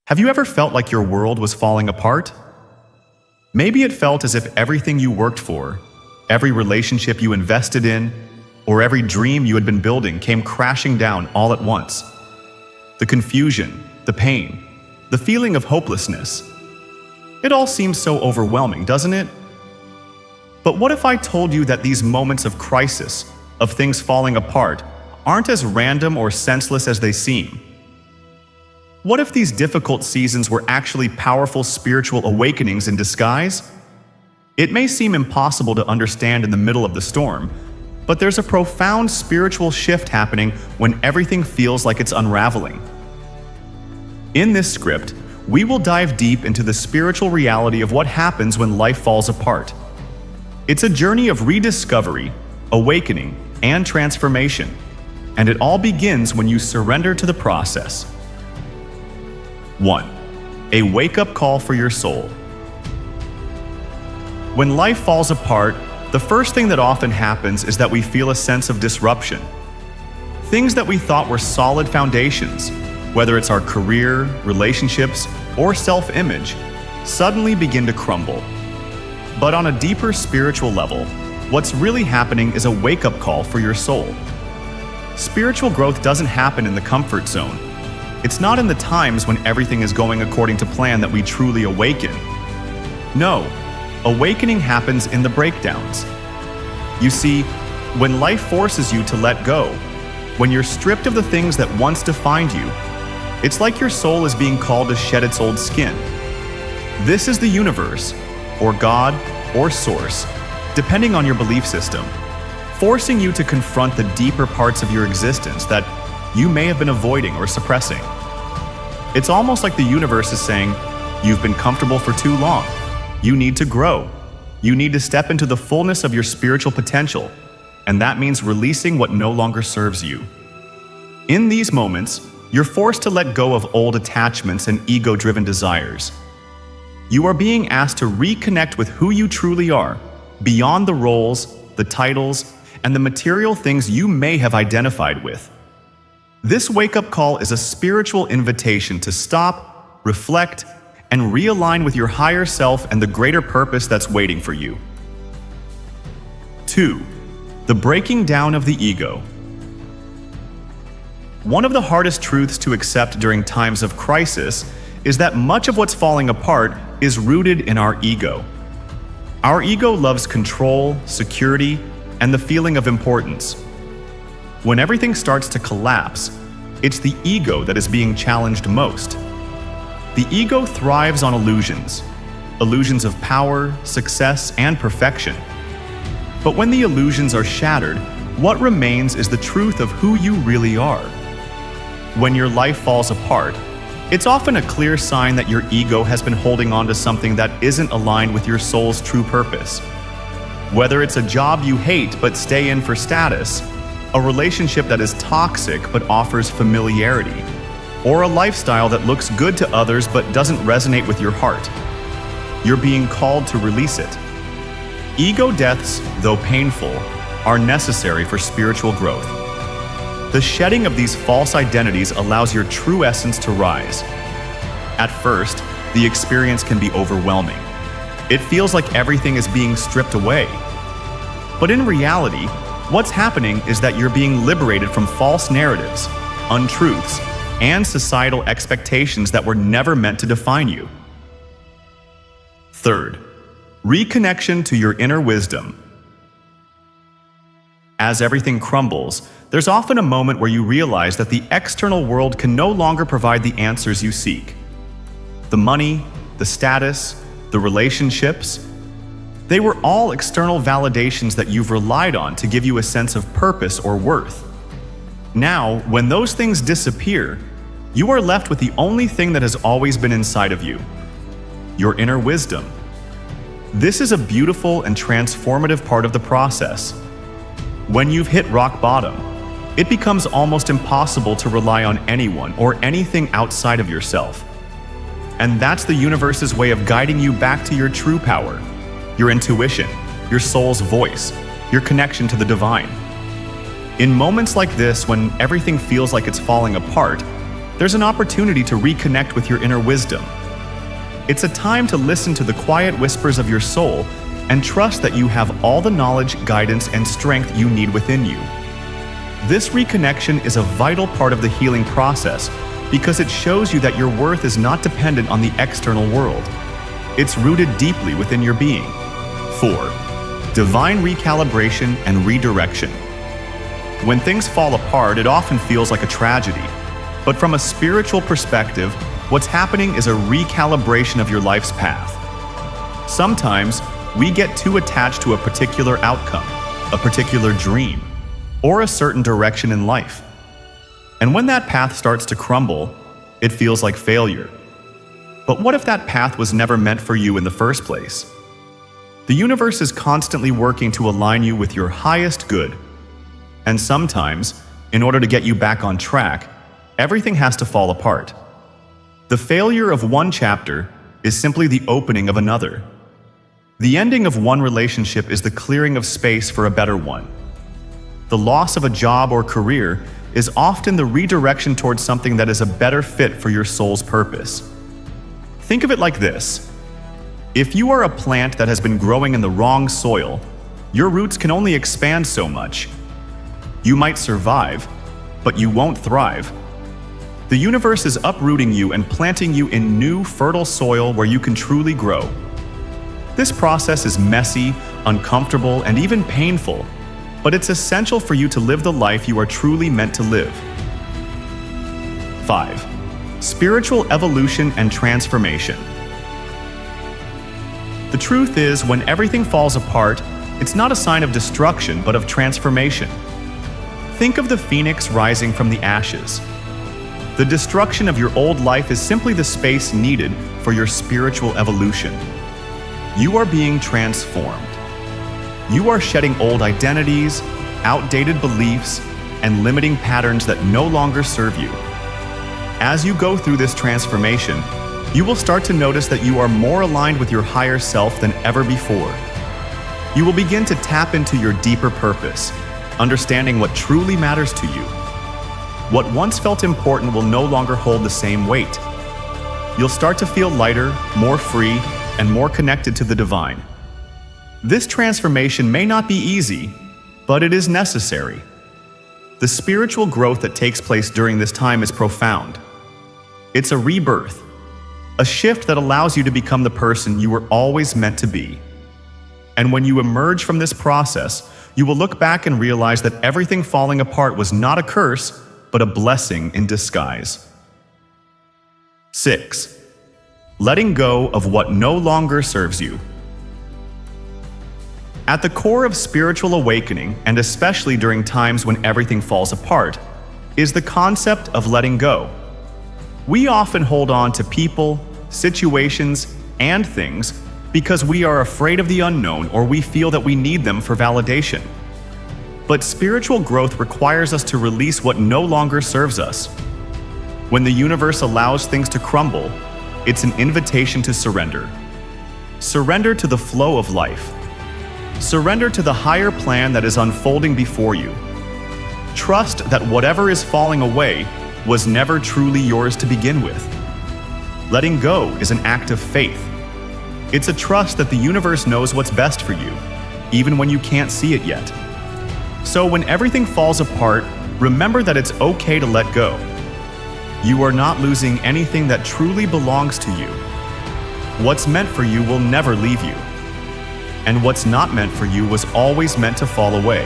Have you ever felt like your world was falling apart? Maybe it felt as if everything you worked for, every relationship you invested in, or every dream you had been building came crashing down all at once. The confusion, the pain, the feeling of hopelessness. It all seems so overwhelming, doesn't it? But what if I told you that these moments of crisis, of things falling apart, aren't as random or senseless as they seem? What if these difficult seasons were actually powerful spiritual awakenings in disguise? It may seem impossible to understand in the middle of the storm, but there's a profound spiritual shift happening when everything feels like it's unraveling. In this script, we will dive deep into the spiritual reality of what happens when life falls apart. It's a journey of rediscovery, awakening, and transformation, and it all begins when you surrender to the process. 1. A wake-up call for your soul. When life falls apart, the first thing that often happens is that we feel a sense of disruption. Things that we thought were solid foundations, whether it's our career, relationships, or self-image, suddenly begin to crumble. But on a deeper spiritual level, what's really happening is a wake-up call for your soul. Spiritual growth doesn't happen in the comfort zone. It's not in the times when everything is going according to plan that we truly awaken. No, awakening happens in the breakdowns. You see, when life forces you to let go, when you're stripped of the things that once defined you, it's like your soul is being called to shed its old skin. This is the universe, or God, or Source, depending on your belief system, forcing you to confront the deeper parts of your existence that you may have been avoiding or suppressing. It's almost like the universe is saying, you've been comfortable for too long. You need to grow. You need to step into the fullness of your spiritual potential, and that means releasing what no longer serves you. In these moments, you're forced to let go of old attachments and ego-driven desires. You are being asked to reconnect with who you truly are, beyond the roles, the titles, and the material things you may have identified with. This wake-up call is a spiritual invitation to stop, reflect, and realign with your higher self and the greater purpose that's waiting for you. 2. The breaking down of the ego. One of the hardest truths to accept during times of crisis is that much of what's falling apart is rooted in our ego. Our ego loves control, security, and the feeling of importance. When everything starts to collapse, it's the ego that is being challenged most. The ego thrives on illusions of power, success, and perfection. But when the illusions are shattered, what remains is the truth of who you really are. When your life falls apart, it's often a clear sign that your ego has been holding on to something that isn't aligned with your soul's true purpose. Whether it's a job you hate but stay in for status, a relationship that is toxic but offers familiarity, or a lifestyle that looks good to others but doesn't resonate with your heart, you're being called to release it. Ego deaths, though painful, are necessary for spiritual growth. The shedding of these false identities allows your true essence to rise. At first, the experience can be overwhelming. It feels like everything is being stripped away. But in reality, what's happening is that you're being liberated from false narratives, untruths, and societal expectations that were never meant to define you. 3. Reconnection to your inner wisdom. As everything crumbles, there's often a moment where you realize that the external world can no longer provide the answers you seek. The money, the status, the relationships, they were all external validations that you've relied on to give you a sense of purpose or worth. Now, when those things disappear, you are left with the only thing that has always been inside of you: your inner wisdom. This is a beautiful and transformative part of the process. When you've hit rock bottom, it becomes almost impossible to rely on anyone or anything outside of yourself. And that's the universe's way of guiding you back to your true power, your intuition, your soul's voice, your connection to the divine. In moments like this, when everything feels like it's falling apart, there's an opportunity to reconnect with your inner wisdom. It's a time to listen to the quiet whispers of your soul and trust that you have all the knowledge, guidance, and strength you need within you. This reconnection is a vital part of the healing process because it shows you that your worth is not dependent on the external world. It's rooted deeply within your being. 4. Divine recalibration and redirection. When things fall apart, it often feels like a tragedy. But from a spiritual perspective, what's happening is a recalibration of your life's path. Sometimes, we get too attached to a particular outcome, a particular dream, or a certain direction in life. And when that path starts to crumble, it feels like failure. But what if that path was never meant for you in the first place? The universe is constantly working to align you with your highest good. And sometimes, in order to get you back on track, everything has to fall apart. The failure of one chapter is simply the opening of another. The ending of one relationship is the clearing of space for a better one. The loss of a job or career is often the redirection towards something that is a better fit for your soul's purpose. Think of it like this. If you are a plant that has been growing in the wrong soil, your roots can only expand so much. You might survive, but you won't thrive. The universe is uprooting you and planting you in new, fertile soil where you can truly grow. This process is messy, uncomfortable, and even painful, but it's essential for you to live the life you are truly meant to live. 5. Spiritual evolution and transformation. The truth is, when everything falls apart, it's not a sign of destruction, but of transformation. Think of the phoenix rising from the ashes. The destruction of your old life is simply the space needed for your spiritual evolution. You are being transformed. You are shedding old identities, outdated beliefs, and limiting patterns that no longer serve you. As you go through this transformation, you will start to notice that you are more aligned with your higher self than ever before. You will begin to tap into your deeper purpose, understanding what truly matters to you. What once felt important will no longer hold the same weight. You'll start to feel lighter, more free, and more connected to the divine. This transformation may not be easy, but it is necessary. The spiritual growth that takes place during this time is profound. It's a rebirth, a shift that allows you to become the person you were always meant to be. And when you emerge from this process, you will look back and realize that everything falling apart was not a curse, but a blessing in disguise. 6. Letting go of what no longer serves you. At the core of spiritual awakening, and especially during times when everything falls apart, is the concept of letting go. We often hold on to people, situations, and things because we are afraid of the unknown or we feel that we need them for validation. But spiritual growth requires us to release what no longer serves us. When the universe allows things to crumble, it's an invitation to surrender. Surrender to the flow of life. Surrender to the higher plan that is unfolding before you. Trust that whatever is falling away was never truly yours to begin with. Letting go is an act of faith. It's a trust that the universe knows what's best for you, even when you can't see it yet. So when everything falls apart, remember that it's okay to let go. You are not losing anything that truly belongs to you. What's meant for you will never leave you. And what's not meant for you was always meant to fall away.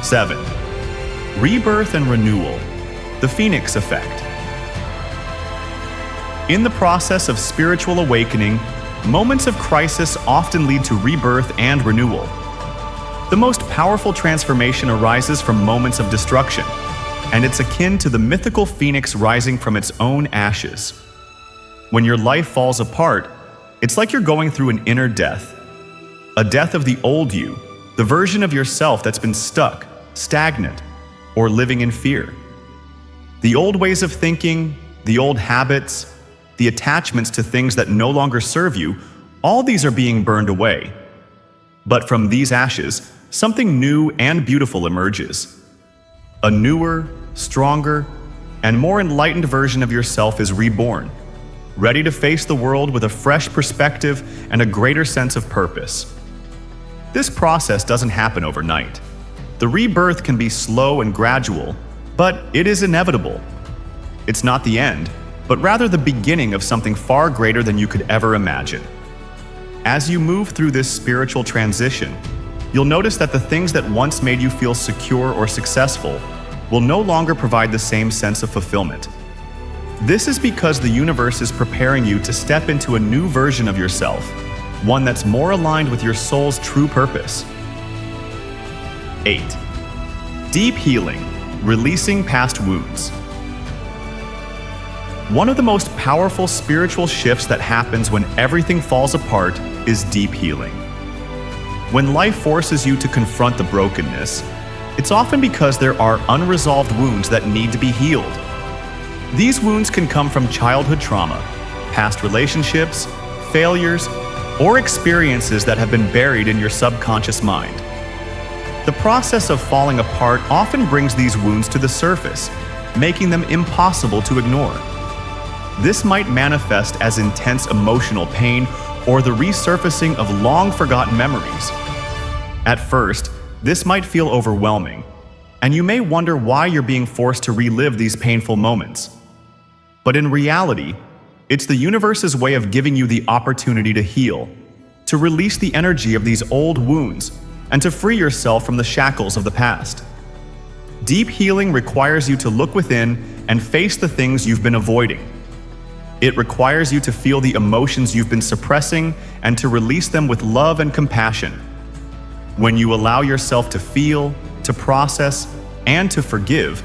7. Rebirth and renewal. The Phoenix Effect. In the process of spiritual awakening, moments of crisis often lead to rebirth and renewal. The most powerful transformation arises from moments of destruction, and it's akin to the mythical phoenix rising from its own ashes. When your life falls apart, it's like you're going through an inner death. A death of the old you, the version of yourself that's been stuck, stagnant, or living in fear. The old ways of thinking, the old habits, the attachments to things that no longer serve you, all these are being burned away. But from these ashes, something new and beautiful emerges. A newer, stronger, and more enlightened version of yourself is reborn, ready to face the world with a fresh perspective and a greater sense of purpose. This process doesn't happen overnight. The rebirth can be slow and gradual, but it is inevitable. It's not the end, but rather the beginning of something far greater than you could ever imagine. As you move through this spiritual transition, you'll notice that the things that once made you feel secure or successful will no longer provide the same sense of fulfillment. This is because the universe is preparing you to step into a new version of yourself, one that's more aligned with your soul's true purpose. 8. Deep healing, releasing past wounds. One of the most powerful spiritual shifts that happens when everything falls apart is deep healing. When life forces you to confront the brokenness, it's often because there are unresolved wounds that need to be healed. These wounds can come from childhood trauma, past relationships, failures, or experiences that have been buried in your subconscious mind. The process of falling apart often brings these wounds to the surface, making them impossible to ignore. This might manifest as intense emotional pain or the resurfacing of long-forgotten memories. At first, this might feel overwhelming, and you may wonder why you're being forced to relive these painful moments. But in reality, it's the universe's way of giving you the opportunity to heal, to release the energy of these old wounds, and to free yourself from the shackles of the past. Deep healing requires you to look within and face the things you've been avoiding. It requires you to feel the emotions you've been suppressing and to release them with love and compassion. When you allow yourself to feel, to process, and to forgive,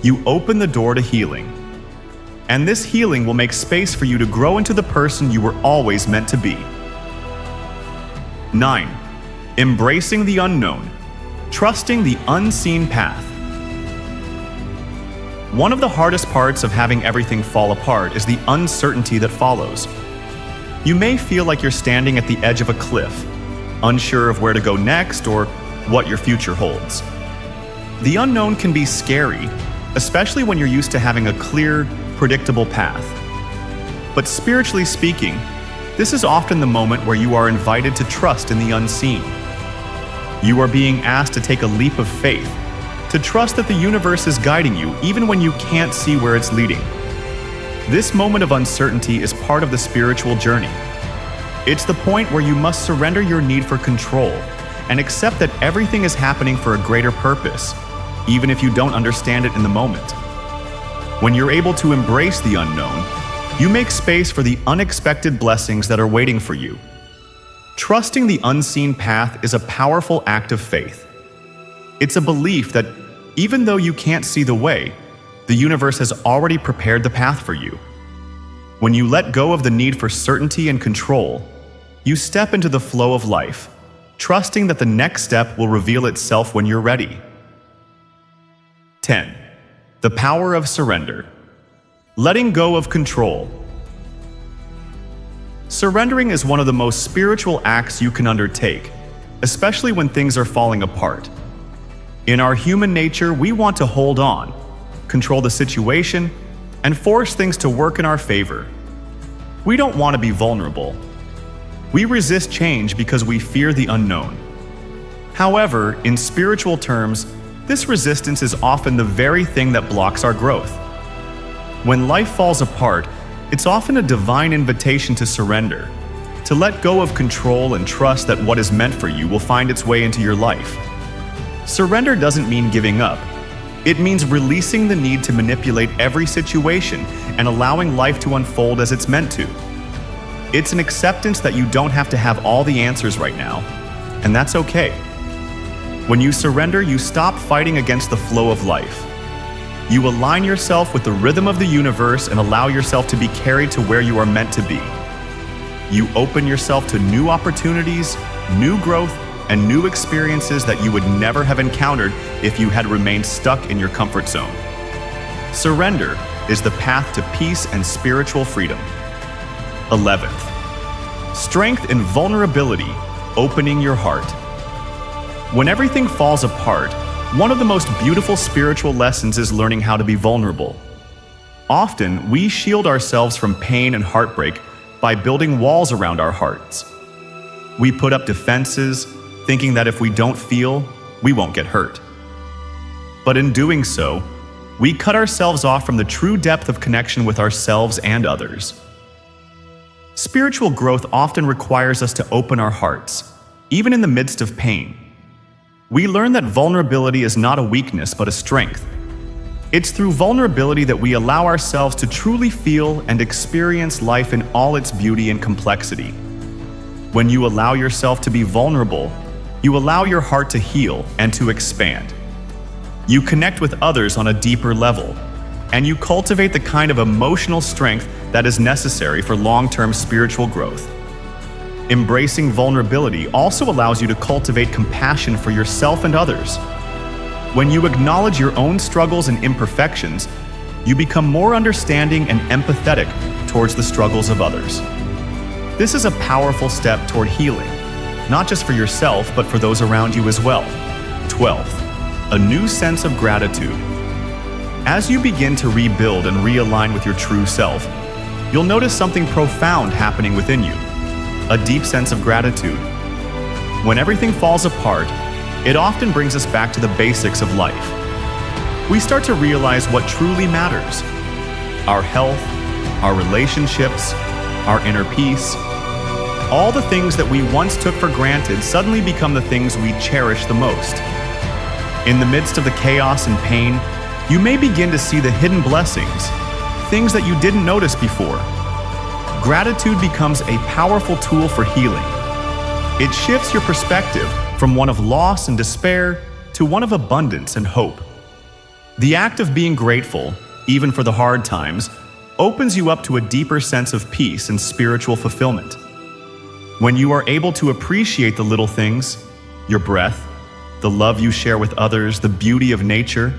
you open the door to healing. And this healing will make space for you to grow into the person you were always meant to be. 9. Embracing the unknown, trusting the unseen path. One of the hardest parts of having everything fall apart is the uncertainty that follows. You may feel like you're standing at the edge of a cliff, unsure of where to go next or what your future holds. The unknown can be scary, especially when you're used to having a clear, predictable path. But spiritually speaking, this is often the moment where you are invited to trust in the unseen. You are being asked to take a leap of faith, to trust that the universe is guiding you even when you can't see where it's leading. This moment of uncertainty is part of the spiritual journey. It's the point where you must surrender your need for control and accept that everything is happening for a greater purpose, even if you don't understand it in the moment. When you're able to embrace the unknown, you make space for the unexpected blessings that are waiting for you. Trusting the unseen path is a powerful act of faith. It's a belief that even though you can't see the way, the universe has already prepared the path for you. When you let go of the need for certainty and control, you step into the flow of life, trusting that the next step will reveal itself when you're ready. 10. The power of surrender. Letting go of control. Surrendering is one of the most spiritual acts you can undertake, especially when things are falling apart. In our human nature, we want to hold on, control the situation, and force things to work in our favor. We don't want to be vulnerable. We resist change because we fear the unknown. However, in spiritual terms, this resistance is often the very thing that blocks our growth. When life falls apart, it's often a divine invitation to surrender, to let go of control and trust that what is meant for you will find its way into your life. Surrender doesn't mean giving up. It means releasing the need to manipulate every situation and allowing life to unfold as it's meant to. It's an acceptance that you don't have to have all the answers right now, and that's okay. When you surrender, you stop fighting against the flow of life. You align yourself with the rhythm of the universe and allow yourself to be carried to where you are meant to be. You open yourself to new opportunities, new growth, and new experiences that you would never have encountered if you had remained stuck in your comfort zone. Surrender is the path to peace and spiritual freedom. 11th, strength in vulnerability, opening your heart. When everything falls apart, one of the most beautiful spiritual lessons is learning how to be vulnerable. Often, we shield ourselves from pain and heartbreak by building walls around our hearts. We put up defenses, thinking that if we don't feel, we won't get hurt. But in doing so, we cut ourselves off from the true depth of connection with ourselves and others. Spiritual growth often requires us to open our hearts, even in the midst of pain. We learn that vulnerability is not a weakness but a strength. It's through vulnerability that we allow ourselves to truly feel and experience life in all its beauty and complexity. When you allow yourself to be vulnerable, you allow your heart to heal and to expand. You connect with others on a deeper level, and you cultivate the kind of emotional strength that is necessary for long-term spiritual growth. Embracing vulnerability also allows you to cultivate compassion for yourself and others. When you acknowledge your own struggles and imperfections, you become more understanding and empathetic towards the struggles of others. This is a powerful step toward healing, not just for yourself, but for those around you as well. 12th, a new sense of gratitude. As you begin to rebuild and realign with your true self, you'll notice something profound happening within you, a deep sense of gratitude. When everything falls apart, it often brings us back to the basics of life. We start to realize what truly matters: our health, our relationships, our inner peace. All the things that we once took for granted suddenly become the things we cherish the most. In the midst of the chaos and pain, you may begin to see the hidden blessings, things that you didn't notice before. Gratitude becomes a powerful tool for healing. It shifts your perspective from one of loss and despair to one of abundance and hope. The act of being grateful, even for the hard times, opens you up to a deeper sense of peace and spiritual fulfillment. When you are able to appreciate the little things, your breath, the love you share with others, the beauty of nature,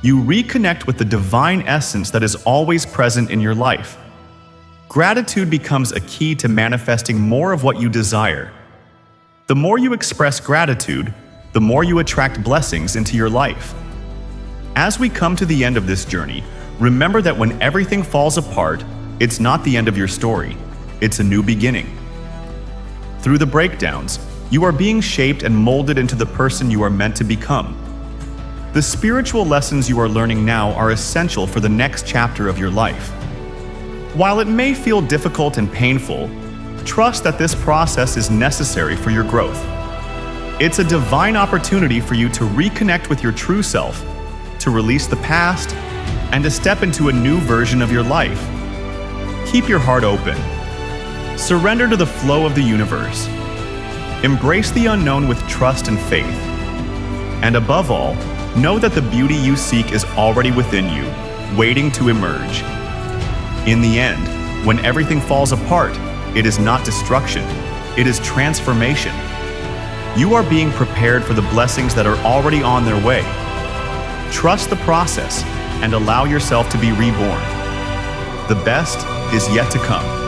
you reconnect with the divine essence that is always present in your life. Gratitude becomes a key to manifesting more of what you desire. The more you express gratitude, the more you attract blessings into your life. As we come to the end of this journey, remember that when everything falls apart, it's not the end of your story, it's a new beginning. Through the breakdowns, you are being shaped and molded into the person you are meant to become. The spiritual lessons you are learning now are essential for the next chapter of your life. While it may feel difficult and painful, trust that this process is necessary for your growth. It's a divine opportunity for you to reconnect with your true self, to release the past, and to step into a new version of your life. Keep your heart open. Surrender to the flow of the universe. Embrace the unknown with trust and faith. And above all, know that the beauty you seek is already within you, waiting to emerge. In the end, when everything falls apart, it is not destruction, it is transformation. You are being prepared for the blessings that are already on their way. Trust the process and allow yourself to be reborn. The best is yet to come.